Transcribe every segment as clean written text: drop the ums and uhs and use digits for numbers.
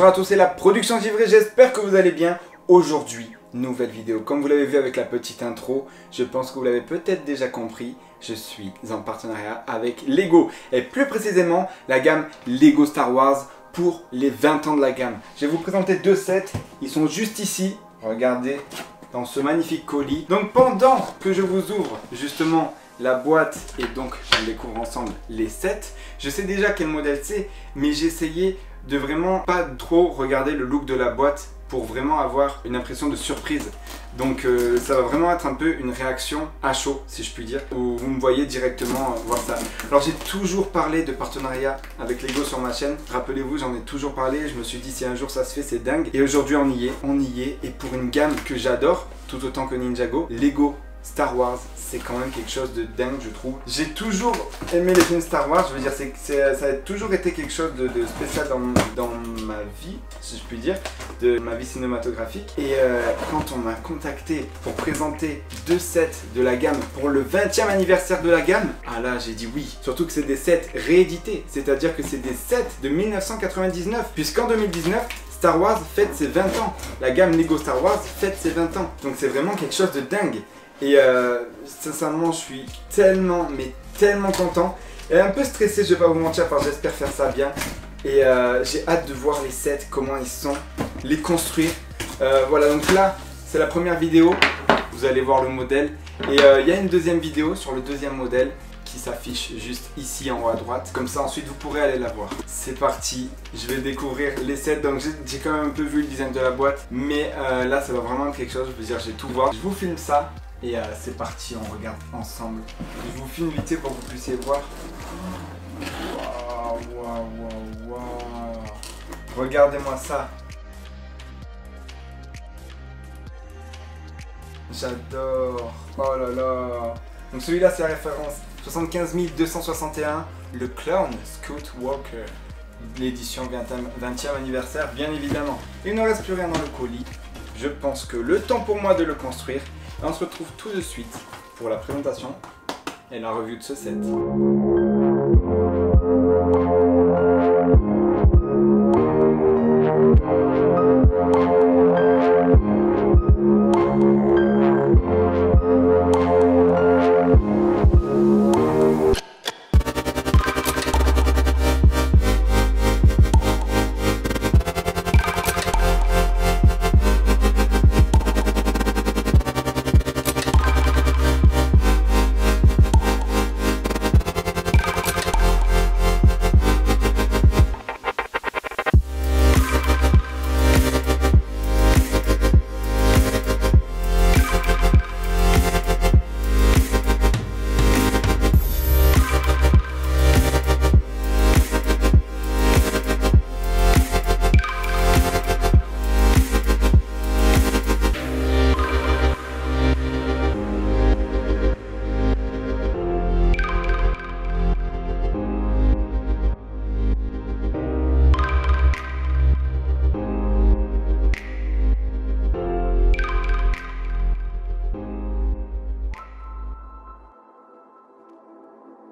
Bonjour à tous, c'est la production Givré, j'espère que vous allez bien. Aujourd'hui, nouvelle vidéo. Comme vous l'avez vu avec la petite intro, je pense que vous l'avez peut-être déjà compris, je suis en partenariat avec Lego. Et plus précisément, la gamme Lego Star Wars pour les 20 ans de la gamme. Je vais vous présenter deux sets, ils sont juste ici, regardez, dans ce magnifique colis. Donc pendant que je vous ouvre justement la boîte et donc on découvre ensemble les sets, je sais déjà quel modèle c'est, mais j'ai essayé de vraiment pas trop regarder le look de la boîte pour vraiment avoir une impression de surprise. Donc ça va vraiment être un peu une réaction à chaud, si je puis dire, où vous me voyez directement voir ça. Alors j'ai toujours parlé de partenariat avec Lego sur ma chaîne, rappelez-vous, j'en ai toujours parlé, je me suis dit si un jour ça se fait c'est dingue. Et aujourd'hui on y est, et pour une gamme que j'adore, tout autant que Ninjago, Lego Star Wars, c'est quand même quelque chose de dingue, je trouve. J'ai toujours aimé les films Star Wars, je veux dire, ça a toujours été quelque chose de spécial dans ma vie, si je puis dire, de ma vie cinématographique. Et quand on m'a contacté pour présenter deux sets de la gamme pour le 20e anniversaire de la gamme, ah là j'ai dit oui. Surtout que c'est des sets réédités, c'est-à-dire que c'est des sets de 1999, puisqu'en 2019, Star Wars fête ses 20 ans. La gamme Lego Star Wars fête ses 20 ans. Donc c'est vraiment quelque chose de dingue. Et sincèrement, je suis tellement, mais tellement content. Et un peu stressé, je vais pas vous mentir, parce que j'espère faire ça bien. Et j'ai hâte de voir les sets, comment ils sont, les construire. Voilà, donc là, c'est la première vidéo. Vous allez voir le modèle. Et il y a une deuxième vidéo sur le deuxième modèle qui s'affiche juste ici en haut à droite. Comme ça, ensuite, vous pourrez aller la voir. C'est parti, je vais découvrir les sets. Donc j'ai quand même un peu vu le design de la boîte. Mais là, ça va vraiment être quelque chose. Je veux dire, j'ai tout voir. Je vous filme ça. Et c'est parti, on regarde ensemble. Je vous filme vite pour que vous puissiez voir. Waouh, waouh, waouh, waouh. Regardez-moi ça. J'adore. Oh là là. Donc celui-là, c'est la référence 75 261, le Clown Scout Walker. L'édition 20e anniversaire, bien évidemment. Il ne reste plus rien dans le colis. Je pense que le temps pour moi de le construire. Et on se retrouve tout de suite pour la présentation et la revue de ce set.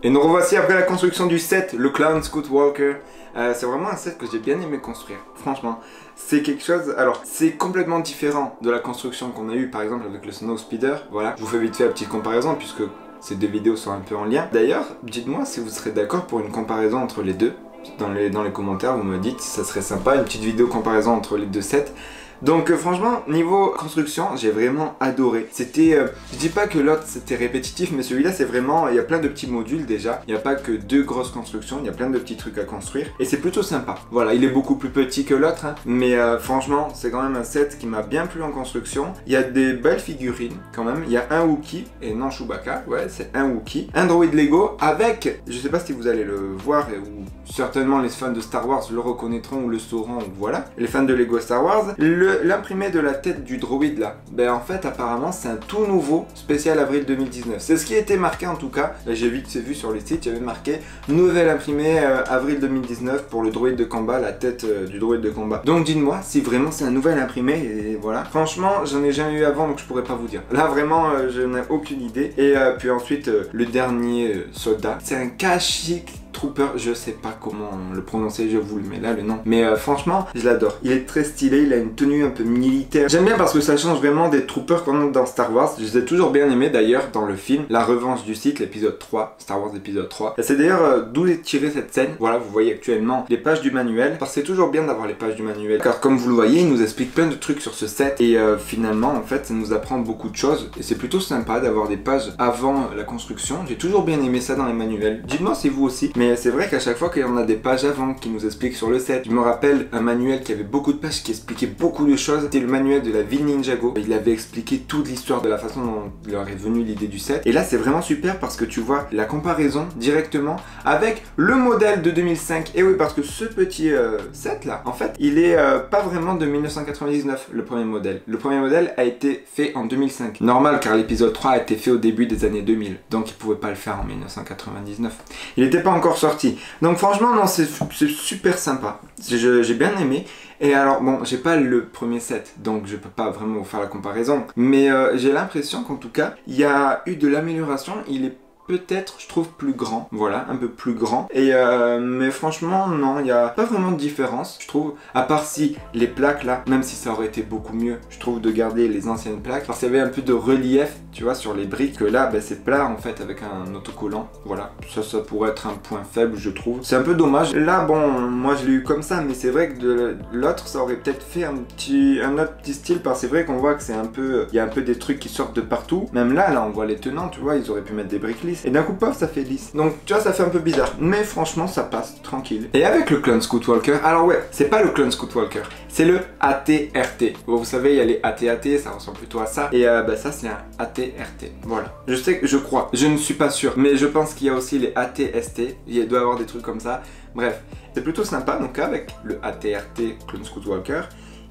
Et nous revoici après la construction du set, le Clown Scout Walker. C'est vraiment un set que j'ai bien aimé construire, franchement. C'est quelque chose, alors c'est complètement différent de la construction qu'on a eue par exemple avec le Snow Speeder. Voilà, je vous fais vite fait la petite comparaison puisque ces deux vidéos sont un peu en lien. D'ailleurs, dites-moi si vous serez d'accord pour une comparaison entre les deux. Dans les commentaires, vous me dites si ça serait sympa, une petite vidéo comparaison entre les deux sets. Donc franchement, niveau construction, j'ai vraiment adoré. C'était, je dis pas que l'autre c'était répétitif, mais celui-là c'est vraiment, il y a plein de petits modules déjà. Il n'y a pas que deux grosses constructions, il y a plein de petits trucs à construire. Et c'est plutôt sympa. Voilà, il est beaucoup plus petit que l'autre, hein, mais franchement, c'est quand même un set qui m'a bien plu en construction. Il y a des belles figurines quand même. Il y a un Wookie, et non Chewbacca, ouais, c'est un Wookie. Un droïde Lego avec, je sais pas si vous allez le voir, ou certainement les fans de Star Wars le reconnaîtront ou le sauront, voilà. Les fans de Lego Star Wars, l'imprimé de la tête du droïde là, ben en fait apparemment c'est un tout nouveau spécial avril 2019. C'est ce qui était marqué en tout cas. Là j'ai vite vu sur les sites, il y avait marqué nouvelle imprimé avril 2019 pour le droïde de combat, la tête du droïde de combat. Donc dites-moi si vraiment c'est un nouvel imprimé et voilà. Franchement j'en ai jamais eu avant donc je pourrais pas vous dire. Là vraiment je n'ai aucune idée. Et puis ensuite le dernier soldat, c'est un Kashyyyk Trooper, je sais pas comment le prononcer, je vous le mets là le nom. Mais franchement, je l'adore. Il est très stylé, il a une tenue un peu militaire. J'aime bien parce que ça change vraiment des Troopers qu'on a dans Star Wars. Je les ai toujours bien aimés d'ailleurs dans le film La Revanche du Sith, l'épisode 3, Star Wars épisode 3. Et c'est d'ailleurs d'où est tirée cette scène. Voilà, vous voyez actuellement les pages du manuel. Parce que c'est toujours bien d'avoir les pages du manuel. Car comme vous le voyez, il nous explique plein de trucs sur ce set. Et finalement, en fait, ça nous apprend beaucoup de choses. Et c'est plutôt sympa d'avoir des pages avant la construction. J'ai toujours bien aimé ça dans les manuels. Dites-moi si vous aussi. Mais c'est vrai qu'à chaque fois qu'il y en a des pages avant qui nous expliquent sur le set, je me rappelle un manuel qui avait beaucoup de pages qui expliquait beaucoup de choses. C'était le manuel de la ville Ninjago. Il avait expliqué toute l'histoire de la façon dont il leur est venu l'idée du set. Et là, c'est vraiment super parce que tu vois la comparaison directement avec le modèle de 2005. Et oui, parce que ce petit set là, en fait, il est pas vraiment de 1999, le premier modèle. Le premier modèle a été fait en 2005. Normal, car l'épisode 3 a été fait au début des années 2000. Donc, il pouvait pas le faire en 1999. Il n'était pas encore sorti. Donc, franchement, non, c'est super sympa. J'ai bien aimé. Et alors, bon, j'ai pas le premier set, donc je peux pas vraiment vous faire la comparaison. Mais j'ai l'impression qu'en tout cas, il y a eu de l'amélioration. Il est peut-être, je trouve, plus grand. Voilà, un peu plus grand. Et mais franchement, non, il n'y a pas vraiment de différence, je trouve. À part si les plaques là, même si ça aurait été beaucoup mieux, je trouve, de garder les anciennes plaques. Parce qu'il y avait un peu de relief, tu vois, sur les briques. Que là, ben, c'est plat en fait avec un autocollant. Voilà, ça pourrait être un point faible, je trouve. C'est un peu dommage. Là, bon, moi je l'ai eu comme ça, mais c'est vrai que de l'autre, ça aurait peut-être fait un autre petit style. Parce que c'est vrai qu'on voit que c'est un peu, il y a un peu des trucs qui sortent de partout. Même là, on voit les tenants, tu vois, ils auraient pu mettre des briques lisses. Et d'un coup, paf, ça fait lisse. Donc, tu vois, ça fait un peu bizarre. Mais franchement, ça passe tranquille. Et avec le clone Scout Walker, alors ouais, c'est pas le clone Scout Walker, c'est le AT-RT. Bon, vous savez, il y a les AT-AT, ça ressemble plutôt à ça. Et bah, ça, c'est un AT-RT. Voilà. Je sais, je crois. Je ne suis pas sûr. Mais je pense qu'il y a aussi les AT-ST. Il doit y avoir des trucs comme ça. Bref, c'est plutôt sympa. Donc, avec le AT-RT clone Scout Walker,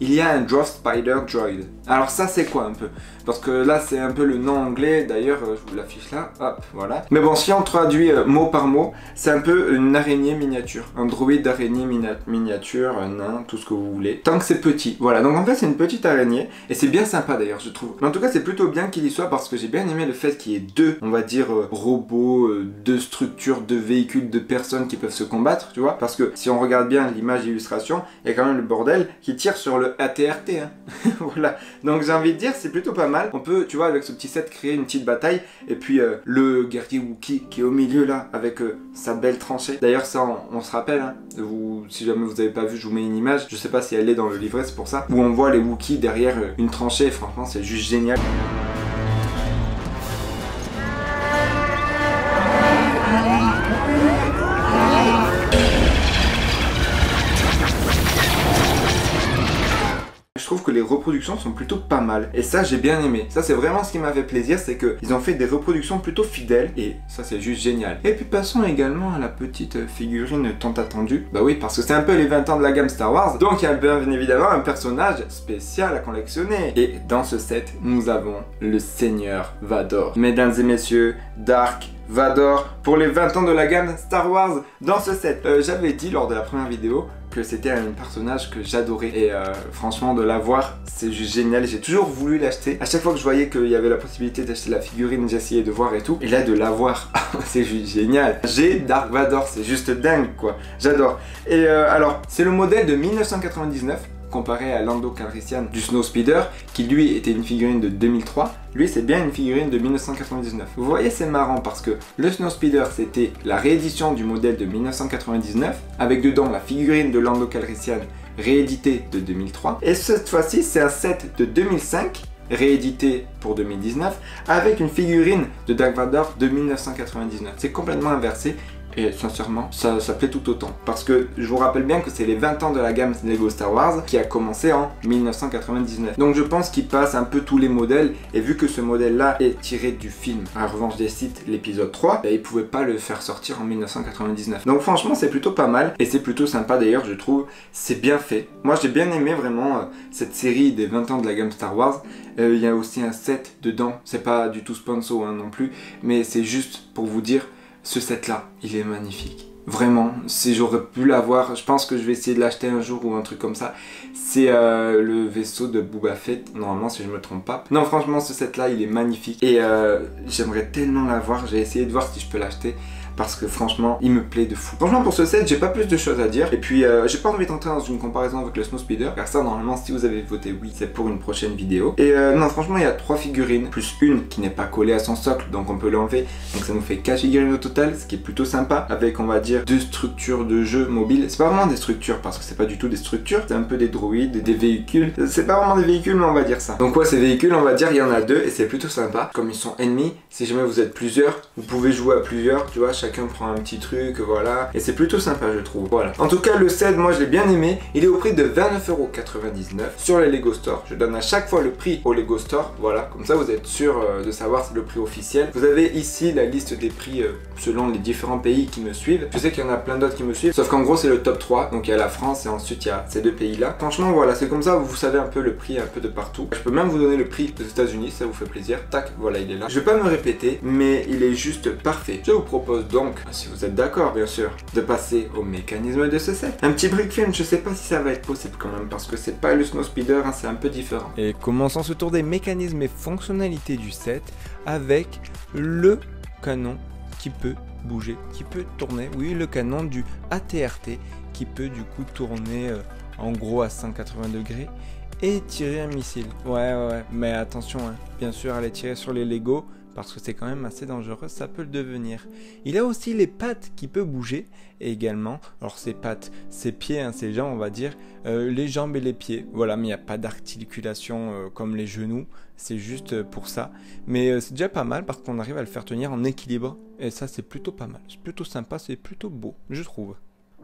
il y a un Draft Spider Droid. Alors ça c'est quoi un peu? Parce que là c'est un peu le nom anglais, d'ailleurs je vous l'affiche là, hop, voilà. Mais bon, si on traduit mot par mot, c'est un peu une araignée miniature. Un droïde d'araignée miniature, un nain, tout ce que vous voulez. Tant que c'est petit, voilà. Donc en fait c'est une petite araignée, et c'est bien sympa d'ailleurs je trouve. Mais en tout cas c'est plutôt bien qu'il y soit parce que j'ai bien aimé le fait qu'il y ait deux, on va dire, robots, deux structures, deux véhicules, deux personnes qui peuvent se combattre, tu vois. Parce que si on regarde bien l'image d'illustration, il y a quand même le bordel qui tire sur le AT-RT, hein. Voilà, donc j'ai envie de dire c'est plutôt pas mal. On peut, tu vois, avec ce petit set créer une petite bataille. Et puis le guerrier Wookie qui est au milieu là avec sa belle tranchée. D'ailleurs ça on se rappelle, hein, si jamais vous avez pas vu, je vous mets une image. Je sais pas si elle est dans le livret, c'est pour ça, où on voit les Wookiees derrière une tranchée. Franchement c'est juste génial. Je trouve que les reproductions sont plutôt pas mal. Et ça, j'ai bien aimé. Ça, c'est vraiment ce qui m'a fait plaisir, c'est qu'ils ont fait des reproductions plutôt fidèles. Et ça, c'est juste génial. Et puis, passons également à la petite figurine tant attendue. Bah oui, parce que c'est un peu les 20 ans de la gamme Star Wars. Donc, il y a bien évidemment un personnage spécial à collectionner. Et dans ce set, nous avons le Seigneur Vador. Mesdames et messieurs, Dark Vador pour les 20 ans de la gamme Star Wars dans ce set. J'avais dit lors de la première vidéo que c'était un personnage que j'adorais et franchement de l'avoir c'est juste génial. J'ai toujours voulu l'acheter. À chaque fois que je voyais qu'il y avait la possibilité d'acheter la figurine, j'essayais de voir et tout, et là de l'avoir c'est juste génial. J'ai Dark Vador, c'est juste dingue quoi, j'adore. Et alors c'est le modèle de 1999 comparé à Lando Calrissian du Snowspeeder qui lui était une figurine de 2003. Lui c'est bien une figurine de 1999. Vous voyez, c'est marrant parce que le Snowspeeder c'était la réédition du modèle de 1999 avec dedans la figurine de Lando Calrissian rééditée de 2003, et cette fois-ci c'est un set de 2005 réédité pour 2019 avec une figurine de Dark Vador de 1999. C'est complètement inversé. Et sincèrement, ça plaît tout autant. Parce que je vous rappelle bien que c'est les 20 ans de la gamme Lego Star Wars qui a commencé en 1999. Donc je pense qu'il passe un peu tous les modèles. Et vu que ce modèle-là est tiré du film La Revanche des Sith, l'épisode 3, bah, ils ne pouvaient pas le faire sortir en 1999. Donc franchement, c'est plutôt pas mal. Et c'est plutôt sympa d'ailleurs, je trouve. C'est bien fait. Moi, j'ai bien aimé vraiment cette série des 20 ans de la gamme Star Wars. Il y a aussi un set dedans. C'est pas du tout sponsor hein, non plus. Mais c'est juste pour vous dire, ce set là, il est magnifique. Vraiment, si j'aurais pu l'avoir, je pense que je vais essayer de l'acheter un jour ou un truc comme ça. C'est le vaisseau de Boba Fett, normalement si je me trompe pas. Non franchement ce set là il est magnifique et j'aimerais tellement l'avoir, j'ai essayé de voir si je peux l'acheter. parce que franchement il me plaît de fou. Franchement pour ce set j'ai pas plus de choses à dire et puis j'ai pas envie d'entrer dans une comparaison avec le Snowspeeder car ça normalement si vous avez voté oui c'est pour une prochaine vidéo. Et non franchement il y a 3 figurines plus une qui n'est pas collée à son socle donc on peut l'enlever, donc ça nous fait 4 figurines au total, ce qui est plutôt sympa, avec on va dire 2 structures de jeu mobile. C'est pas vraiment des structures parce que c'est pas du tout des structures, c'est un peu des droïdes, des véhicules, c'est pas vraiment des véhicules mais on va dire ça. Donc ouais ces véhicules on va dire il y en a 2 et c'est plutôt sympa. Comme ils sont ennemis, si jamais vous êtes plusieurs, vous pouvez jouer à plusieurs, tu vois, chacun prend un petit truc, voilà, et c'est plutôt sympa je trouve, voilà. En tout cas le set moi je l'ai bien aimé, il est au prix de 29,99 € sur les Lego Store. Je donne à chaque fois le prix au Lego Store, voilà, comme ça vous êtes sûr de savoir c'est le prix officiel. Vous avez ici la liste des prix selon les différents pays qui me suivent. Je sais qu'il y en a plein d'autres qui me suivent, sauf qu'en gros c'est le top 3, donc il y a la France et ensuite il y a ces 2 pays là. Franchement voilà, c'est comme ça, vous savez un peu le prix un peu de partout. Je peux même vous donner le prix des États-Unis si ça vous fait plaisir. Tac, voilà il est là. Je vais pas me répéter, mais il est juste parfait. Je vous propose donc, si vous êtes d'accord bien sûr, de passer au mécanisme de ce set. Un petit brick film, je sais pas si ça va être possible quand même parce que c'est pas le Snowspeeder, hein, c'est un peu différent. Et commençons ce tour des mécanismes et fonctionnalités du set avec le canon qui peut bouger, qui peut tourner, oui le canon du ATRT qui peut du coup tourner en gros à 180 degrés et tirer un missile. Ouais mais attention hein, bien sûr aller tirer sur les Lego parce que c'est quand même assez dangereux, ça peut le devenir. Il a aussi les pattes qui peuvent bouger et également, alors ses pattes, ses pieds, hein, ses jambes on va dire, les jambes et les pieds, voilà, mais il n'y a pas d'articulation comme les genoux, c'est juste pour ça. Mais c'est déjà pas mal parce qu'on arrive à le faire tenir en équilibre et ça c'est plutôt pas mal, c'est plutôt sympa, c'est plutôt beau, je trouve.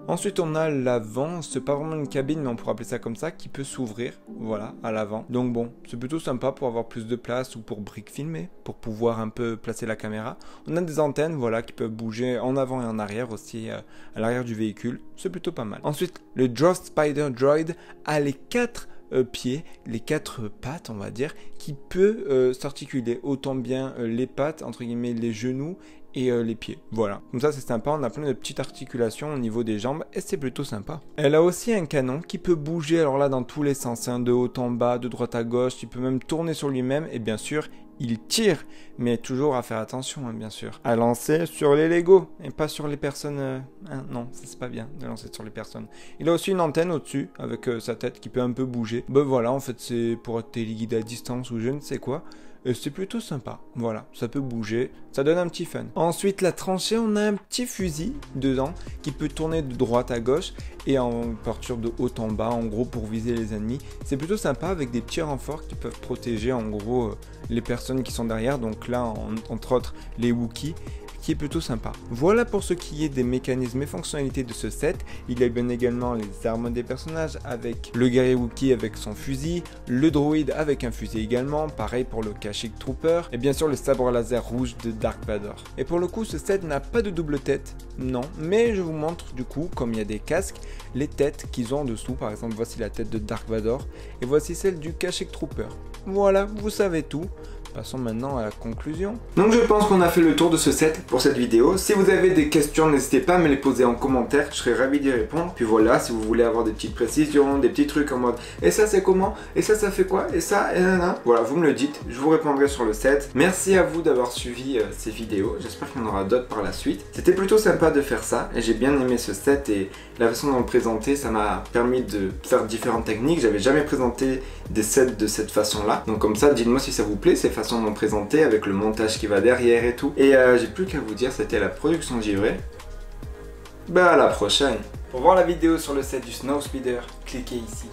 Ensuite on a l'avant, c'est pas vraiment une cabine mais on pourrait appeler ça comme ça, qui peut s'ouvrir, voilà, à l'avant. Donc bon, c'est plutôt sympa pour avoir plus de place ou pour brick filmer, pour pouvoir un peu placer la caméra. On a des antennes, voilà, qui peuvent bouger en avant et en arrière aussi, à l'arrière du véhicule, c'est plutôt pas mal. Ensuite, le Draft Spider Droid a les 4 pieds, les 4 pattes on va dire, qui peut s'articuler autant bien les pattes, entre guillemets les genoux, et les pieds, voilà. Comme ça c'est sympa, on a plein de petites articulations au niveau des jambes et c'est plutôt sympa. Elle a aussi un canon qui peut bouger, alors là dans tous les sens, hein, de haut en bas, de droite à gauche, il peut même tourner sur lui-même et bien sûr il tire, mais toujours à faire attention hein, bien sûr, à lancer sur les Lego et pas sur les personnes, hein, non ça c'est pas bien de lancer sur les personnes. Il a aussi une antenne au-dessus avec sa tête qui peut un peu bouger, ben voilà en fait c'est pour être téléguidé à distance ou je ne sais quoi. Et c'est plutôt sympa, voilà, ça peut bouger, ça donne un petit fun. Ensuite la tranchée, on a un petit fusil dedans qui peut tourner de droite à gauche et en partir de haut en bas en gros pour viser les ennemis. C'est plutôt sympa avec des petits renforts qui peuvent protéger en gros les personnes qui sont derrière, donc là entre autres les Wookiees, qui est plutôt sympa. Voilà pour ce qui est des mécanismes et fonctionnalités de ce set. Il y a bien également les armes des personnages avec le guerrier Wookiee avec son fusil, le droïde avec un fusil également, pareil pour le Kashyyyk Trooper, et bien sûr le sabre laser rouge de Dark Vador. Et pour le coup ce set n'a pas de double tête, non, mais je vous montre du coup, comme il y a des casques, les têtes qu'ils ont en dessous. Par exemple voici la tête de Dark Vador et voici celle du Kashyyyk Trooper. Voilà, vous savez tout. Passons maintenant à la conclusion. Donc je pense qu'on a fait le tour de ce set pour cette vidéo. Si vous avez des questions, n'hésitez pas à me les poser en commentaire, je serai ravi d'y répondre. Puis voilà, si vous voulez avoir des petites précisions, des petits trucs en mode et ça c'est comment, et ça fait quoi, et ça, et nanana. Voilà, vous me le dites, je vous répondrai sur le set. Merci à vous d'avoir suivi ces vidéos, j'espère qu'il y en aura d'autres par la suite. C'était plutôt sympa de faire ça, et j'ai bien aimé ce set et la façon dont le présenter, ça m'a permis de faire différentes techniques. J'avais jamais présenté des sets de cette façon-là. Donc comme ça, dites-moi si ça vous plaît, ces façons d'en présenter avec le montage qui va derrière et tout. Et j'ai plus qu'à vous dire, c'était la production Givré. Bah à la prochaine. Pour voir la vidéo sur le set du Snowspeeder, cliquez ici.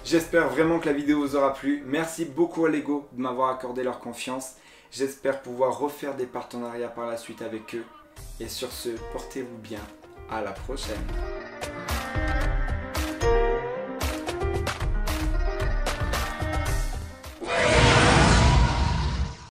J'espère vraiment que la vidéo vous aura plu. Merci beaucoup à Lego de m'avoir accordé leur confiance. J'espère pouvoir refaire des partenariats par la suite avec eux. Et sur ce, portez-vous bien. À la prochaine.